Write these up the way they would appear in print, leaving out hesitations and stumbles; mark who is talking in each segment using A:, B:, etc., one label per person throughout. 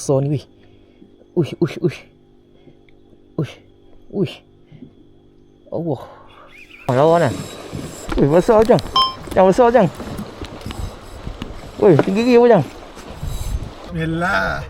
A: besar ni weh. Uish. Allah. Lawan lah. Weh, besar Jang. Jang besar Jang. Weh, tinggi apa Jang?
B: Bismillah.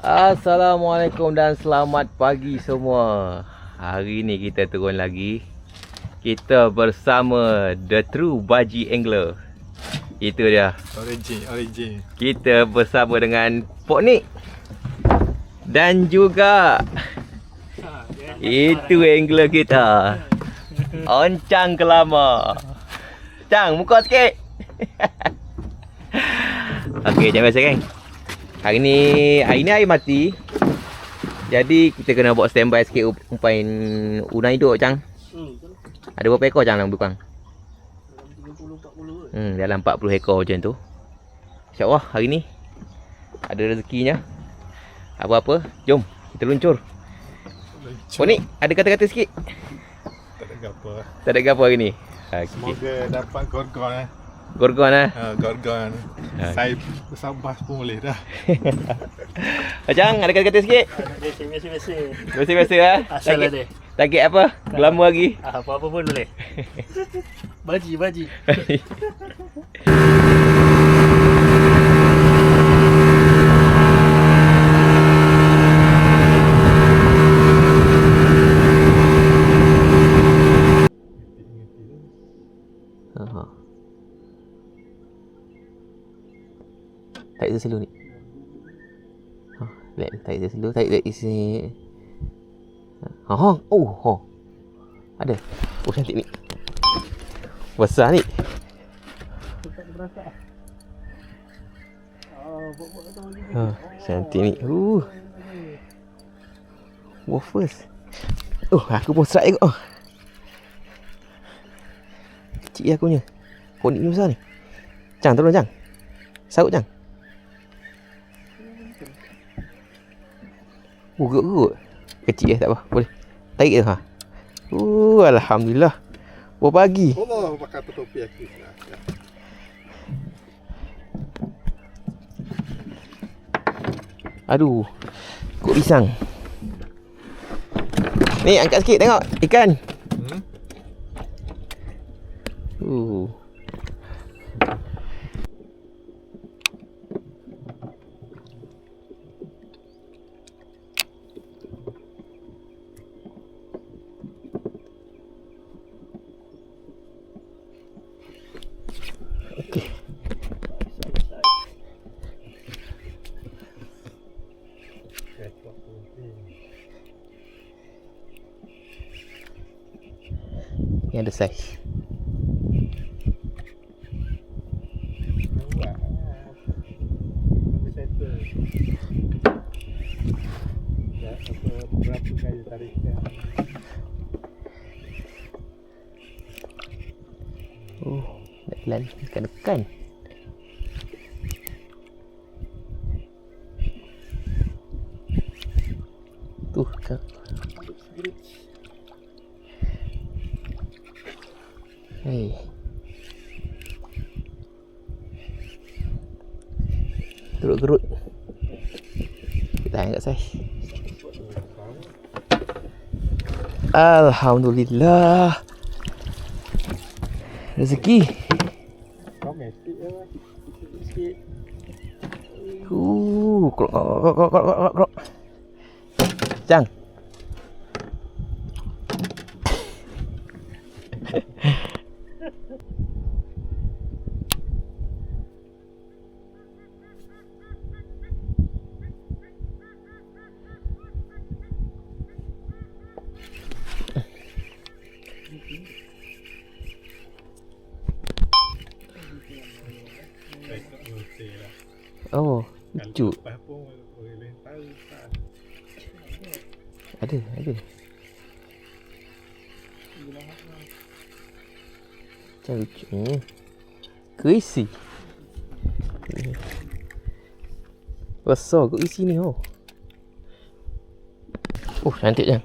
A: Assalamualaikum dan selamat pagi semua. Hari ni kita turun lagi. Kita bersama The True Baji Angler. Itu dia.
B: Origin.
A: Kita bersama dengan Pok Nick. Dan juga itu angler kita, Oncang Kelama. Cang, muka sikit. Okey, jangan biasa kan. Hari ni air mati. Jadi kita kena buat standby sikit umpan udang hidup Cang. Ada berapa ekor Cang dalam dukang? Dalam 40 ekor macam tu. InsyaAllah hari ni ada rezekinya. Apa-apa, jom kita luncur. Oh ni, ada kata-kata sikit?
B: Tak ada apa.
A: Tak ada apa hari ni. Okay.
B: Semoga dapat gorgon
A: Gorgon lah.
B: Gorgon. Saya bersabas pun boleh dah.
A: Cang, ada kata-kata sikit? Biasa-biasa lah.
C: Asal ada.
A: Target apa? Lama lagi.
C: Apa-apa pun boleh. Baji.
A: Tarik selu ni. Tarik selu, tarik isi. Ada. Oh, cantik ni. Besar ni. Cantik ni. Waffles. Aku pun strike kot. Kecil aku punya. Konik ni besar ni. Cang, tolong Cang. Sarut Cang. Gerut. Kecil tak apa. Boleh. Tarik je ha. Alhamdulillah. Buat pagi.
B: Allah pakai topi aku.
A: Aduh. Kok pisang. Ni angkat sikit tengok ikan. Okey. Ni ada saiz.
B: Berapa kali tariknya?
A: Nak telan tekan. Tuh, Kak. Hei. Gerut. Kita angkat saiz. Alhamdulillah. Rezeki.
B: Domestik lah. Sikit.
A: Krok. Cang. Oh, lucu. Ada. Macam lucu ni. Keisi. Besar kot isi ni. Oh, cantik je.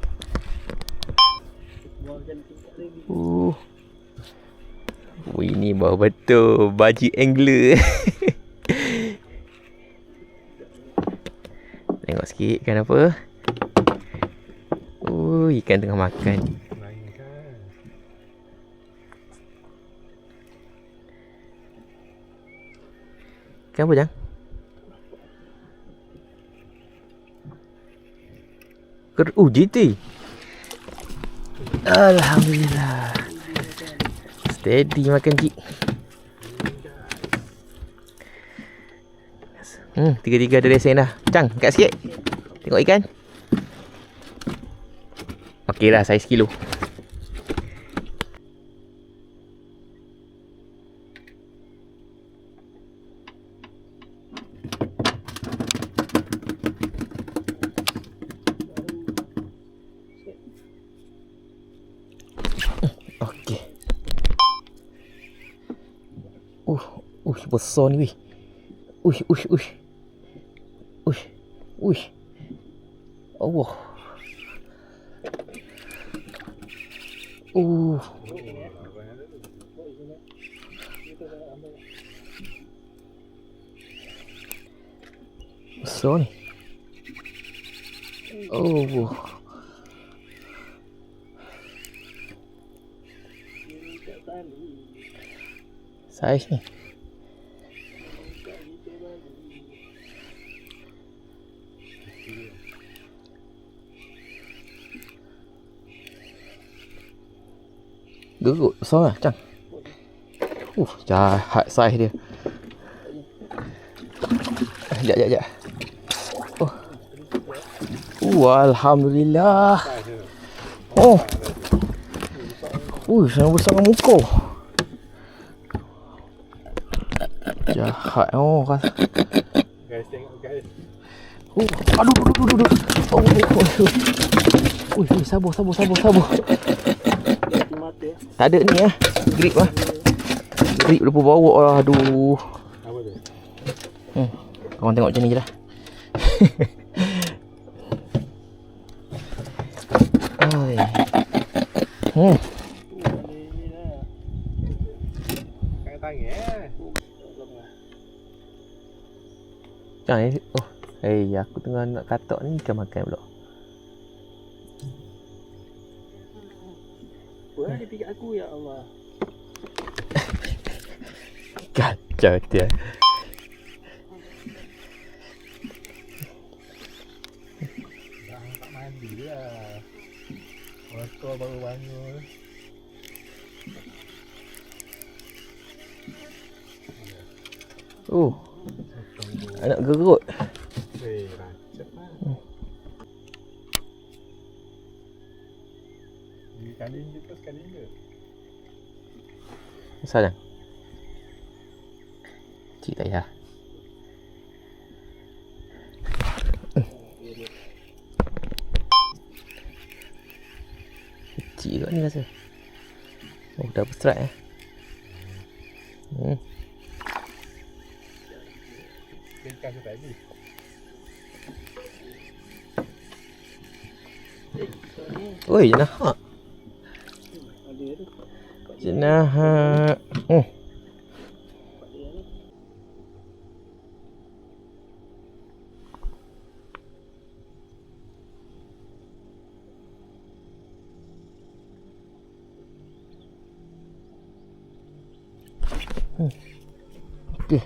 A: Ini bau betul baji angler. Tengok sikit kan apa. Ikan tengah makan. Ikan apa Jang? GT. Alhamdulillah. Steady makan Cik. Tiga-tiga ada lesen dah. Cang, kat sikit. Tengok ikan. Okey lah, saiz kilo. Okey. Besar ni weh. Allah. Besar ni. Oh. Saiz ni. Gerut besar lah Cang. Jahat saiz dia. Sekejap. Alhamdulillah. Sangat besar dengan muka. Jahat.
B: Guys, tengok guys.
A: Aduh. Sabar. Tak ada ni lah. Grip lah. Grip lupa bawa lah. Aduh.
B: Apa tu?
A: Korang tengok macam ni je lah. Jangan aku tengah nak katak ni ikan makan pula.
C: Apa dia pergi aku ya Allah.
A: Kacau dia.
B: Tak mandi lah. Waktu baru bangun.
A: Anak gerut.
B: Rancet lah. Sekali je.
A: Besar Jang? Cik tak payah. Kecil kot ni rasa. Dah berserat
B: Ikan tu tadi.
A: Jenahak. Jenahak. Okey.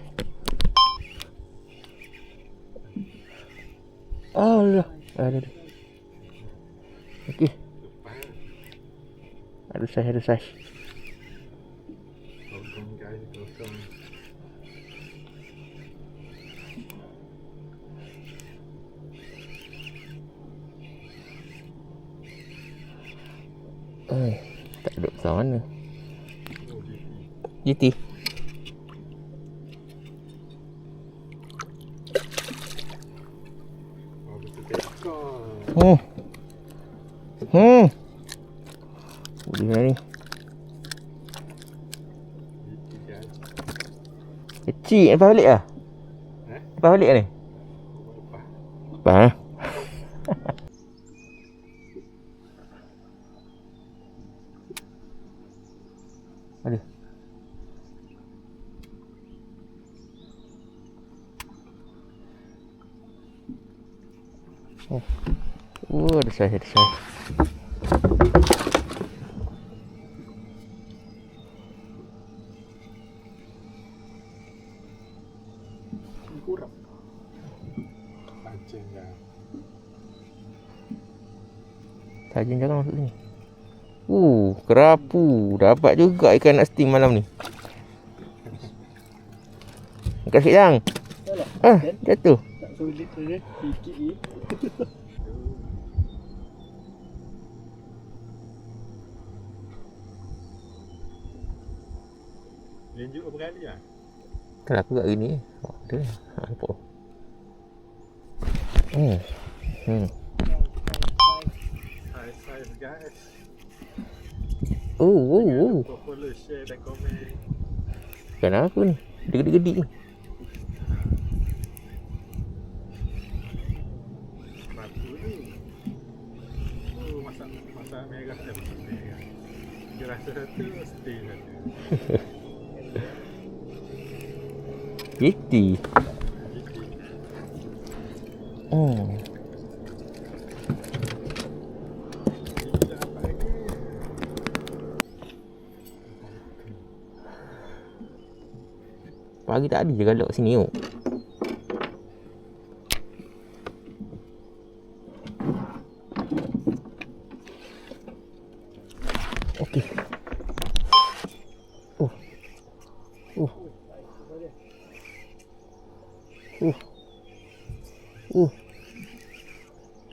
A: Allah. Ada. Okey. Ada saiz.
B: Kosong guys, kosong.
A: Tak duduk besar mana. GT. Boleh ni. Kecil, lepas balik lah? Lepas balik ni? Lepas Ada. Oh, ada saiz, ada saiz.
C: Kurang.
B: Pancing dah.
A: Sajin jangan masuk sini. Kerapu. Dapat juga ikan nak steam malam ni. Angkat sikit yang. Jatuh.
C: Tak sulit dia. Sikit je.
B: Lanjut berapa kali lah?
A: Kan aku kat gini. Ada. Nampak.
B: Saya guys. Follow, share dan komen.
A: Kan apa ni? Dia gede-gede ni.
B: Batu ni. Masak merah dah masak merah. Dia rasa satu, stay satu.
A: Yeti. Pagi tak ada je galak sini oh. Okey.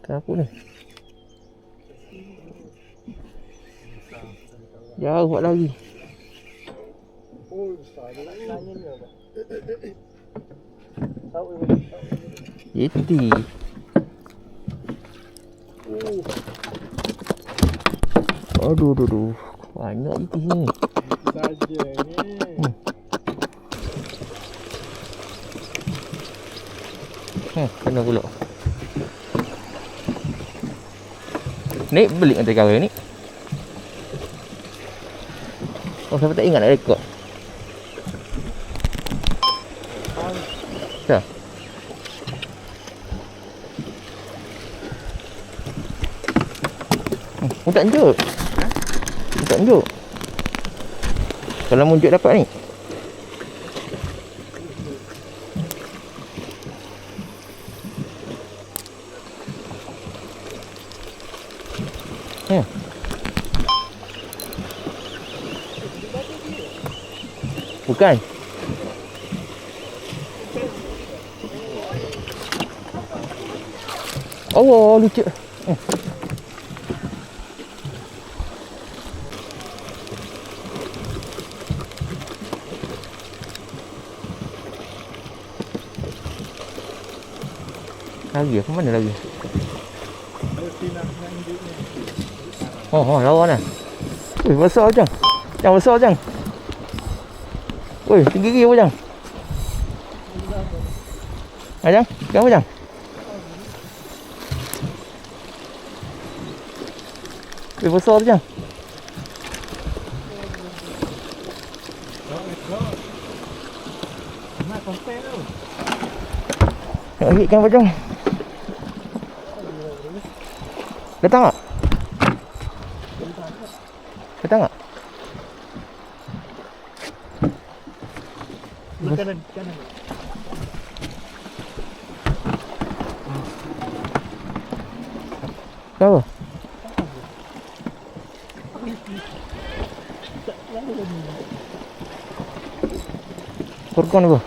A: Kenapa ni? Jauh buat lagi.
C: Oh, besar dia. Nanya ni apa? Tahu
A: Yeti. Aduh. Banyak yeti sini.
C: saja ni.
A: Kena pula. Ni beli dengan TKW ni. Oh, siapa tak ingat nak rekod. Dah. Tak unjuk. Tak unjuk. Kalau munjuk dapat ni. Bukan. Oh, lucu. Lagi apa mana lagi? Oh, lawan dah. Wih, besar Jang. Jang besar Jang. Wih, tinggi gigi apa Jang? Jang, apa Jang? Wih, besar tu Jang. Nak hit kan apa Jang? Datang tak? Datang tak?
C: Kanan.
A: Kenapa? Korkon apa?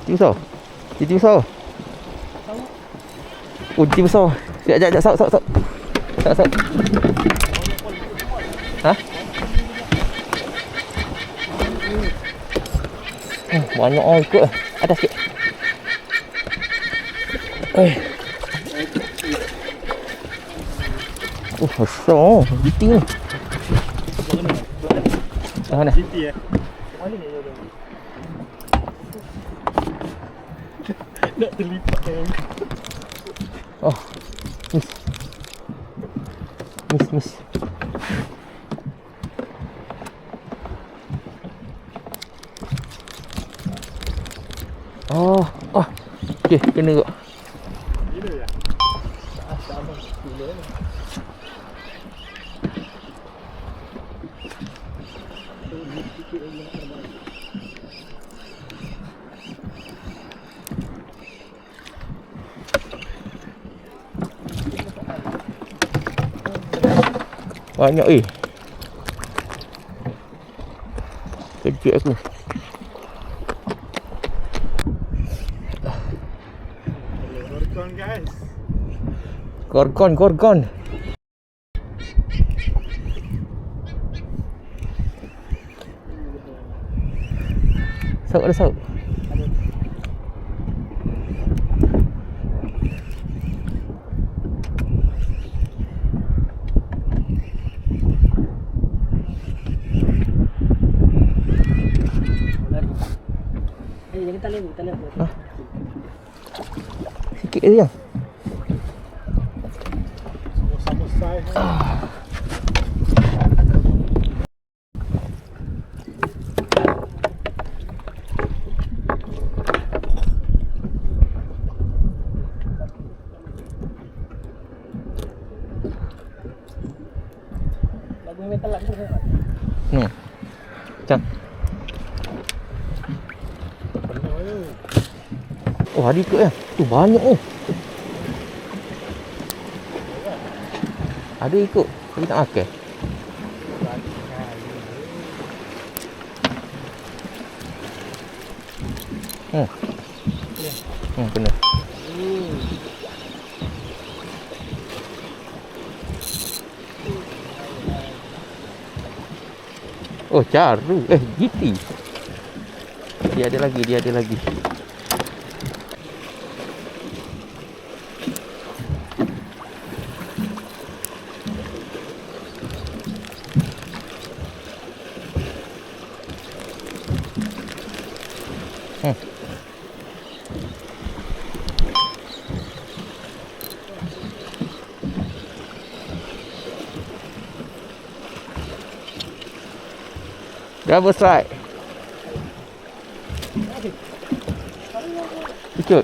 A: Titi besar? Titi besar? Oh, titi besar. Sekejap, sok. Ha? Banyak orang ikut lah. Atas sikit. Besar. Titi ni. Mana?
C: Titi mana ni dia? Nak terlipat kan.
A: Oh. Miss. Oh, oh. Okey, kena kot.
B: Gila ya?
C: Abang gila ni. Sikit lagi nak terbang.
A: Banyak kejut aku.
B: Gorgon guys.
A: Gorgon. Sauk ada sauk.
C: Jangan talim.
A: Hah? Sikit je yang.
B: Sama-sama size.
C: Lagu metal lah terus.
A: Macam. Oh, ada ikut ya. Tu banyak oh. Ada ikut. Tapi tak makan. Kena. Oh, caru. GT. Dia ada lagi. Double strike. Ikut.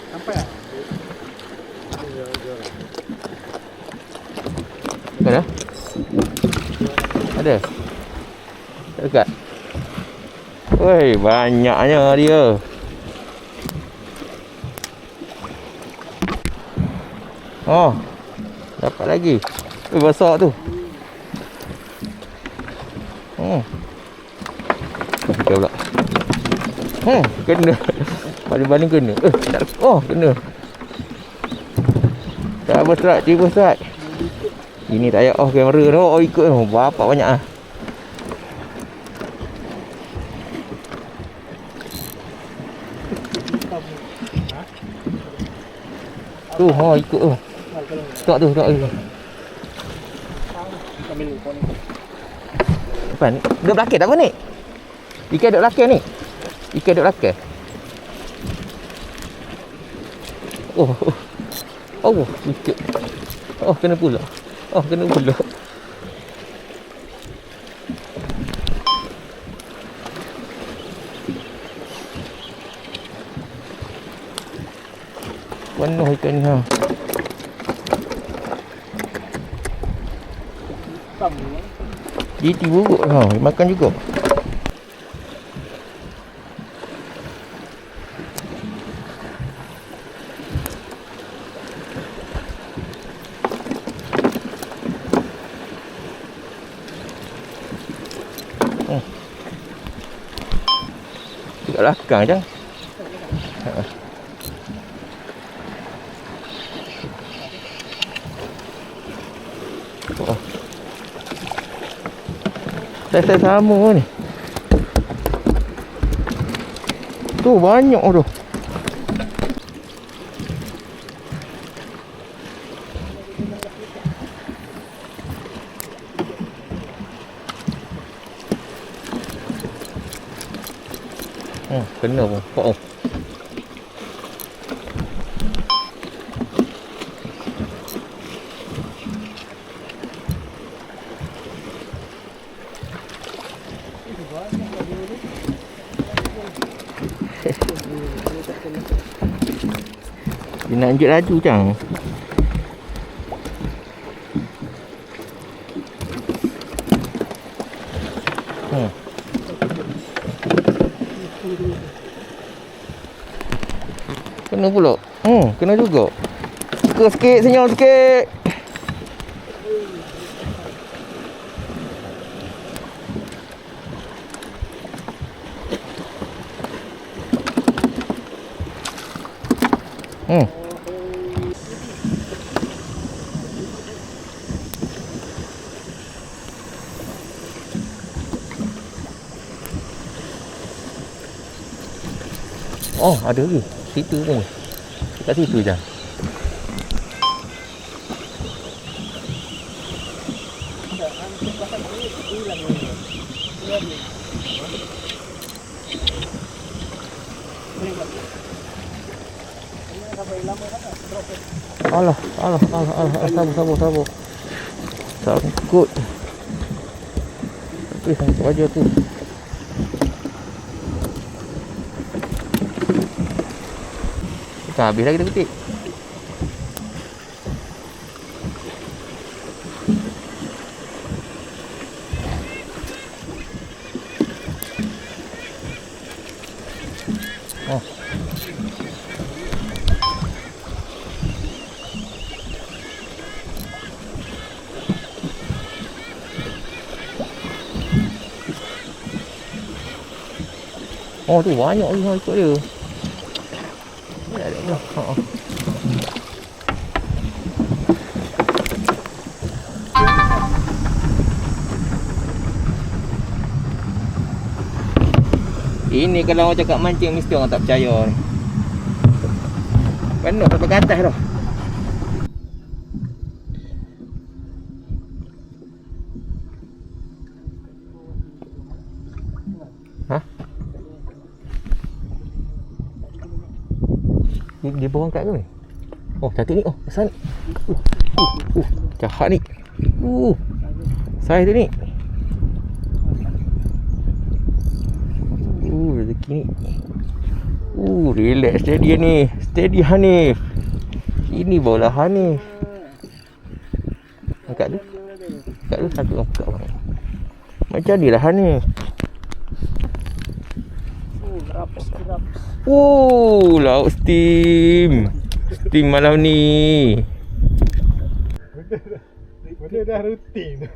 B: Sampai tak?
A: Ada? Ada? Dekat? Woi, banyaknya dia. Oh, dapat lagi. Besar tu. Okey pula. Kena. Baling-baling kena. Tak. Oh, kena. Tak berserat, tiba serat. Ini tak payah off kamera tu. Oh, ikut tu. Berapa banyak ah. Tu, ikut tu. Tak tu.
C: Ambil phone ni.
A: Depan ni. Duduk belakang tak apa ni? Ikan duduk belakang ni. Ikan duduk belakang. Oh, ikut. Oh, kena pula. Penuh ikan ni ha. GT buruk ha, makan juga. Dekat belakang je. Saya sama ni. Tu banyak tu. Kena pun. Oh. Dia nak anjut laju Cang. Kena pula. Kena juga. Suka sikit, senyum sikit. Oh, ada lagi. Situ pun. Kat situ je. Alah, sabar. Sangkut. Tapi sangkut aja tu. Habis lagi kita petik. Oh tu banyak lagi ikut dia. Ada pula. Ini kalau orang cakap mancing mesti orang tak percaya ni. Penuh sampai ke atas dah. Ha? Dia borang kat ke ni? Oh, cantik ni. Oh, besar ni. Jahat ni. Saiz tu ni. Rezeki ni. Relax steady ni. Steady Hanif. Ini bola Hanif. Angkat tu. Angkat tu satu orang buka bang. Macam ni lah Hanif.
C: Raps.
A: Laut steam. Steam malam ni.
B: Benda dah rutin.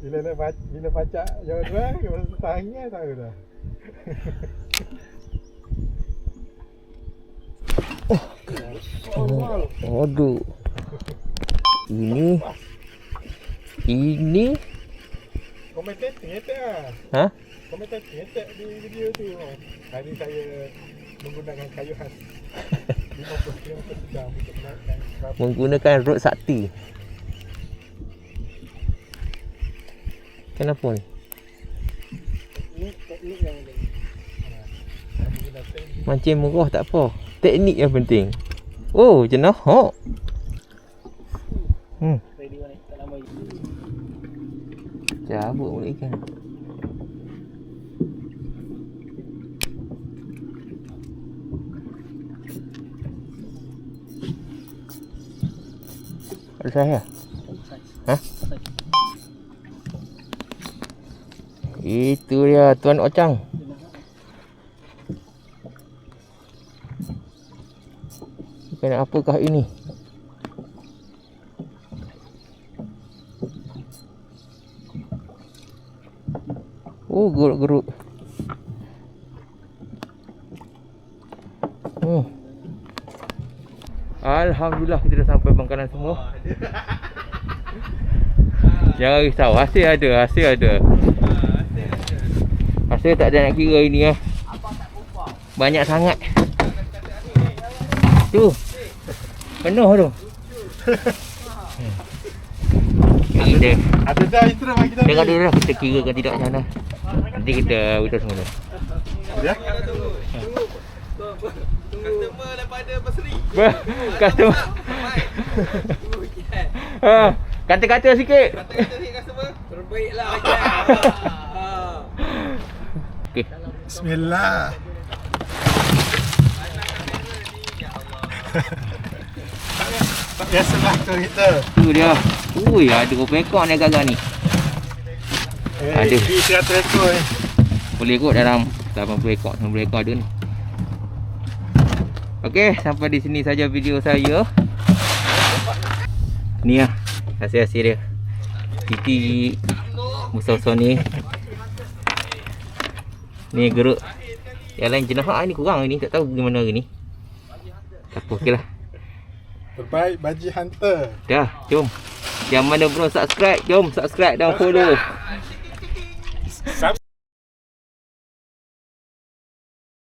B: Bila pacak jodoh, masa tangan tahu dah.
A: Aduh. Ini
B: Komentator ngetek lah.
A: Ha?
B: Komentator ngetek di video tu. Hari saya menggunakan kayu khas 50 km per jam untuk menaikkan kapal.
A: Menggunakan rod sakti. Kenapa ni?
C: Ini teknik yang ada.
A: Mancing murah tak apa. Teknik yang penting. Oh, jenah hok.
C: Ready balik, tak lama lagi.
A: Cabut boleh ikan. Ada saya? Ha? Itu dia Tuan Ocang. Ikan apakah ini? Oh, geruk-geruk. Alhamdulillah kita dah sampai bangkalan semua. Jangan risau, hasil ada. Hasil tak ada nak kira ini lah. Banyak sangat. Tu. Penuh tu. Kita
B: Ada dah isteri bagi kita.
A: dengar dulu lah, kita kirakan tidak macam mana. Nanti kita beritahu semua tu.
B: Ya.
D: Customer daripada Pasri.
A: Customer. Kata-kata sikit.
D: Kata-kata ni customer. Terbaiklah.
A: Okey.
B: Bismillah. Tak biasalah tu kita.
A: Tu dia. Ui, ada berapa ekor ni agak-agak ni. Ada.
B: Di 100 ekor ni.
A: Boleh kot dalam 80 ekor, 90 ekor ada ni. Okey, sampai di sini saja video saya. Ni lah hasil-hasil dia. Titi besar-besar ni. Ni geruk. Yang lain jenis ni kurang ni, tak tahu bagaimana hari ni. Tak apa, okeylah.
B: Terbaik baji hunter.
A: Dah, jom. Yang mana belum subscribe, jom subscribe dan follow.